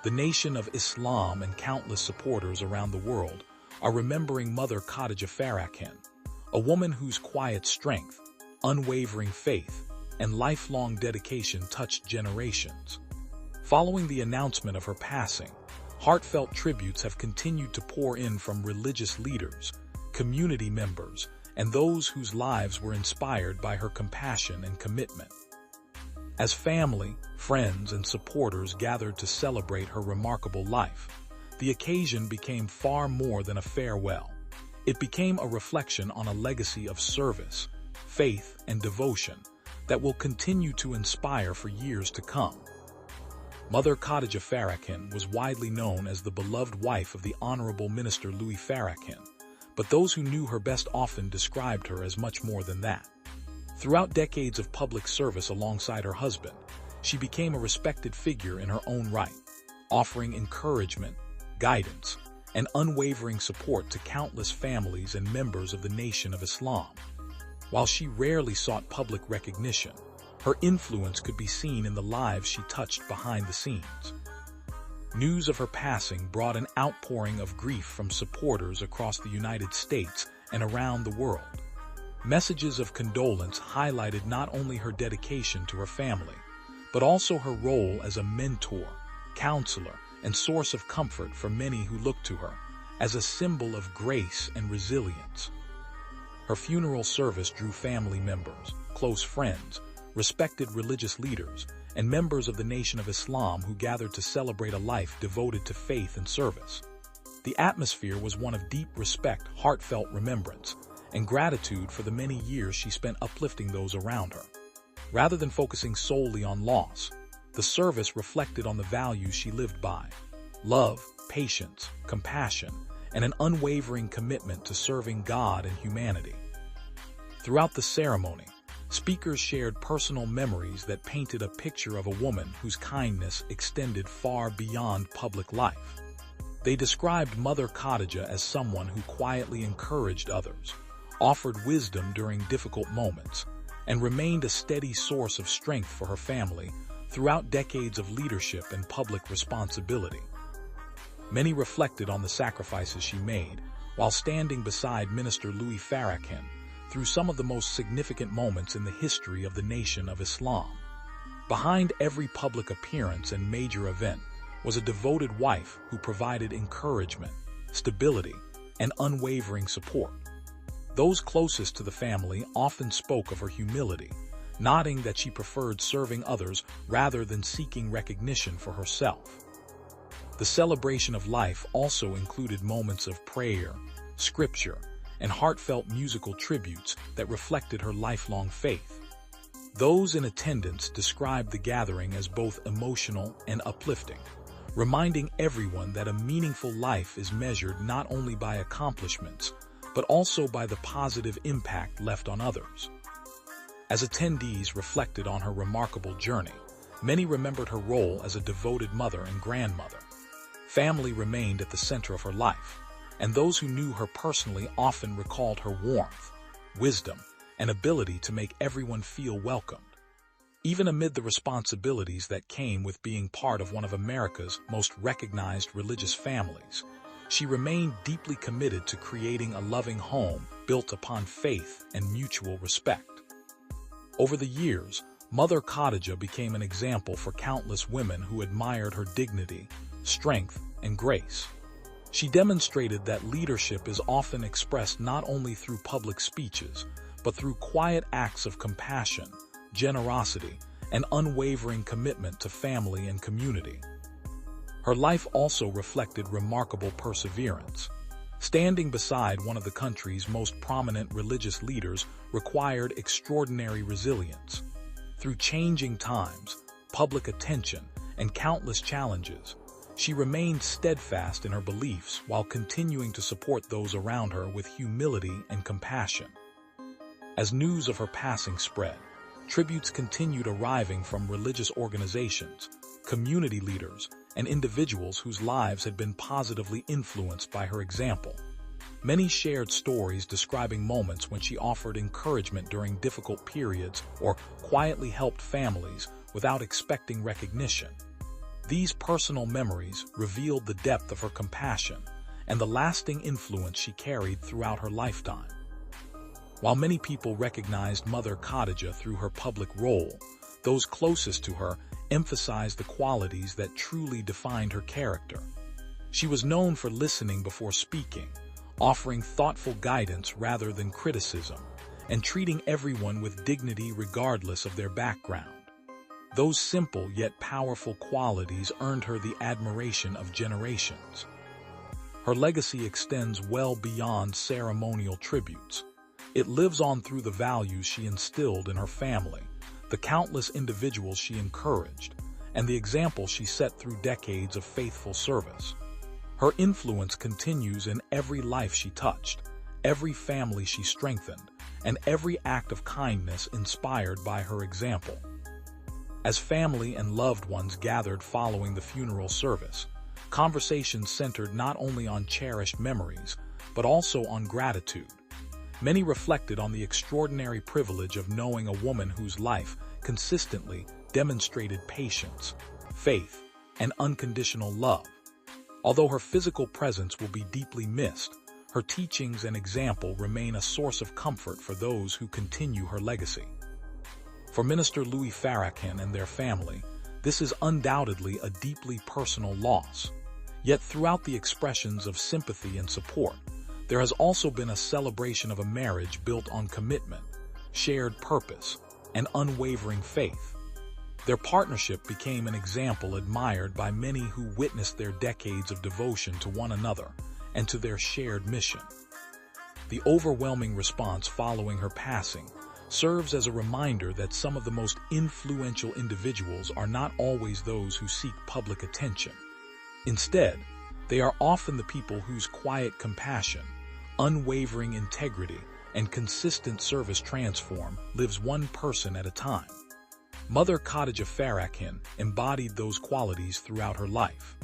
the Nation of Islam and countless supporters around the world are remembering Mother Khadijah Farrakhan, a woman whose quiet strength, unwavering faith, and lifelong dedication touched generations. Following the announcement of her passing, heartfelt tributes have continued to pour in from religious leaders, community members, and those whose lives were inspired by her compassion and commitment. As family, friends, and supporters gathered to celebrate her remarkable life, the occasion became far more than a farewell. It became a reflection on a legacy of service, faith, and devotion that will continue to inspire for years to come. Mother Khadijah Farrakhan was widely known as the beloved wife of the Honorable Minister Louis Farrakhan, but those who knew her best often described her as much more than that. Throughout decades of public service alongside her husband, she became a respected figure in her own right, offering encouragement, guidance, and unwavering support to countless families and members of the Nation of Islam. While she rarely sought public recognition, her influence could be seen in the lives she touched behind the scenes. News of her passing brought an outpouring of grief from supporters across the United States and around the world. Messages of condolence highlighted not only her dedication to her family, but also her role as a mentor, counselor, and source of comfort for many who looked to her as a symbol of grace and resilience. Her funeral service drew family members, close friends, respected religious leaders, and members of the Nation of Islam who gathered to celebrate a life devoted to faith and service. The atmosphere was one of deep respect, heartfelt remembrance, and gratitude for the many years she spent uplifting those around her. Rather than focusing solely on loss, the service reflected on the values she lived by: love, patience, compassion, and an unwavering commitment to serving God and humanity. Throughout the ceremony, speakers shared personal memories that painted a picture of a woman whose kindness extended far beyond public life. They described Mother Khadijah as someone who quietly encouraged others, offered wisdom during difficult moments, and remained a steady source of strength for her family throughout decades of leadership and public responsibility. Many reflected on the sacrifices she made while standing beside Minister Louis Farrakhan through some of the most significant moments in the history of the Nation of Islam. Behind every public appearance and major event was a devoted wife who provided encouragement, stability, and unwavering support. Those closest to the family often spoke of her humility, noting that she preferred serving others rather than seeking recognition for herself. The celebration of life also included moments of prayer, scripture, and heartfelt musical tributes that reflected her lifelong faith. Those in attendance described the gathering as both emotional and uplifting, reminding everyone that a meaningful life is measured not only by accomplishments, but also by the positive impact left on others. As attendees reflected on her remarkable journey, many remembered her role as a devoted mother and grandmother. Family remained at the center of her life, and those who knew her personally often recalled her warmth, wisdom, and ability to make everyone feel welcomed. Even amid the responsibilities that came with being part of one of America's most recognized religious families, she remained deeply committed to creating a loving home built upon faith and mutual respect. Over the years, Mother Khadijah became an example for countless women who admired her dignity, strength, and grace. She demonstrated that leadership is often expressed not only through public speeches, but through quiet acts of compassion, generosity, and unwavering commitment to family and community. Her life also reflected remarkable perseverance. Standing beside one of the country's most prominent religious leaders required extraordinary resilience. Through changing times, public attention, and countless challenges, she remained steadfast in her beliefs while continuing to support those around her with humility and compassion. As news of her passing spread, tributes continued arriving from religious organizations, community leaders, and individuals whose lives had been positively influenced by her example. Many shared stories describing moments when she offered encouragement during difficult periods or quietly helped families without expecting recognition. These personal memories revealed the depth of her compassion and the lasting influence she carried throughout her lifetime. While many people recognized Mother Khadijah through her public role, those closest to her emphasized the qualities that truly defined her character. She was known for listening before speaking, offering thoughtful guidance rather than criticism, and treating everyone with dignity regardless of their background. Those simple yet powerful qualities earned her the admiration of generations. Her legacy extends well beyond ceremonial tributes. It lives on through the values she instilled in her family, the countless individuals she encouraged, and the example she set through decades of faithful service. Her influence continues in every life she touched, every family she strengthened, and every act of kindness inspired by her example. As family and loved ones gathered following the funeral service, conversations centered not only on cherished memories, but also on gratitude. Many reflected on the extraordinary privilege of knowing a woman whose life consistently demonstrated patience, faith, and unconditional love. Although her physical presence will be deeply missed, her teachings and example remain a source of comfort for those who continue her legacy. For Minister Louis Farrakhan and their family, this is undoubtedly a deeply personal loss. Yet throughout the expressions of sympathy and support, there has also been a celebration of a marriage built on commitment, shared purpose, and unwavering faith. Their partnership became an example admired by many who witnessed their decades of devotion to one another and to their shared mission. The overwhelming response following her passing serves as a reminder that some of the most influential individuals are not always those who seek public attention. Instead, they are often the people whose quiet compassion, unwavering integrity, and consistent service transform lives one person at a time. Mother Khadijah Farrakhan embodied those qualities throughout her life.